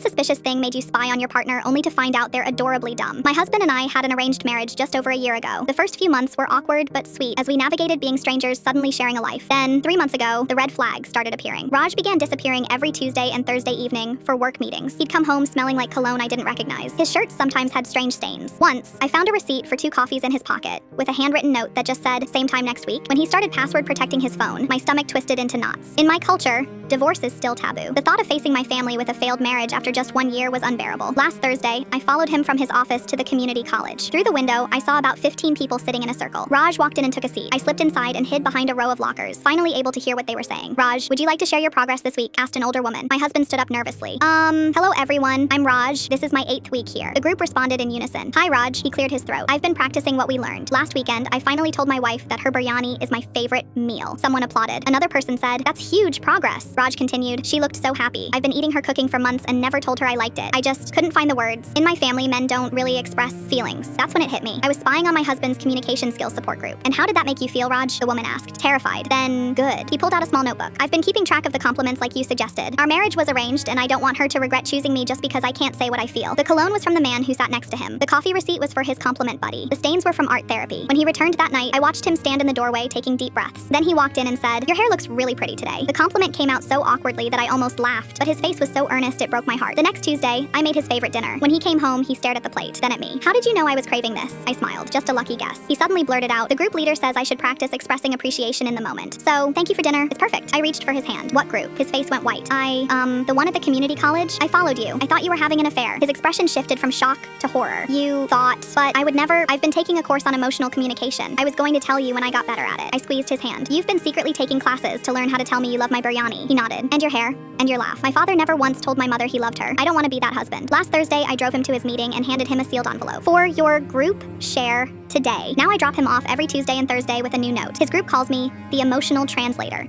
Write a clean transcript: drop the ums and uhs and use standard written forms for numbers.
What suspicious thing made you spy on your partner only to find out they're adorably dumb? My husband and I had an arranged marriage just over a year ago. The first few months were awkward but sweet as we navigated being strangers suddenly sharing a life. Then, 3 months ago, the red flags started appearing. Raj began disappearing every Tuesday and Thursday evening for work meetings. He'd come home smelling like cologne I didn't recognize. His shirts sometimes had strange stains. Once, I found a receipt for 2 coffees in his pocket, with a handwritten note that just said, "Same time next week." When he started password protecting his phone, my stomach twisted into knots. In my culture, divorce is still taboo. The thought of facing my family with a failed marriage after just 1 year was unbearable. Last Thursday, I followed him from his office to the community college. Through the window, I saw about 15 people sitting in a circle. Raj walked in and took a seat. I slipped inside and hid behind a row of lockers, finally able to hear what they were saying. "Raj, would you like to share your progress this week?" asked an older woman. My husband stood up nervously. Hello everyone, I'm Raj. This is my 8th week here." The group responded in unison. "Hi Raj," he cleared his throat. "I've been practicing what we learned. Last weekend, I finally told my wife that her biryani is my favorite meal." Someone applauded. Another person said, "That's huge progress." Raj continued, "She looked so happy. I've been eating her cooking for months and never told her I liked it. I just couldn't find the words. In my family, men don't really express feelings." That's when it hit me. I was spying on my husband's communication skills support group. "And how did that make you feel, Raj?" the woman asked. "Terrified." "Then good." He pulled out a small notebook. "I've been keeping track of the compliments like you suggested. Our marriage was arranged and I don't want her to regret choosing me just because I can't say what I feel." The cologne was from the man who sat next to him. The coffee receipt was for his compliment buddy. The stains were from art therapy. When he returned that night, I watched him stand in the doorway taking deep breaths. Then he walked in and said, "Your hair looks really pretty today." The compliment came out so awkwardly that I almost laughed, but his face was so earnest it broke my heart. The next Tuesday, I made his favorite dinner. When he came home, he stared at the plate, then at me. "How did you know I was craving this?" I smiled. "Just a lucky guess." He suddenly blurted out, "The group leader says I should practice expressing appreciation in the moment. So, thank you for dinner. It's perfect." I reached for his hand. "What group?" His face went white. The one at the community college? I followed you. I thought you were having an affair." His expression shifted from shock to horror. "You thought, but I would never. I've been taking a course on emotional communication. I was going to tell you when I got better at it." I squeezed his hand. "You've been secretly taking classes to learn how to tell me you love my biryani." He nodded. "And your hair. And your laugh." My father never once told my mother he loved her. I don't want to be that husband. Last Thursday, I drove him to his meeting and handed him a sealed envelope. "For your group share today." Now I drop him off every Tuesday and Thursday with a new note. His group calls me the emotional translator.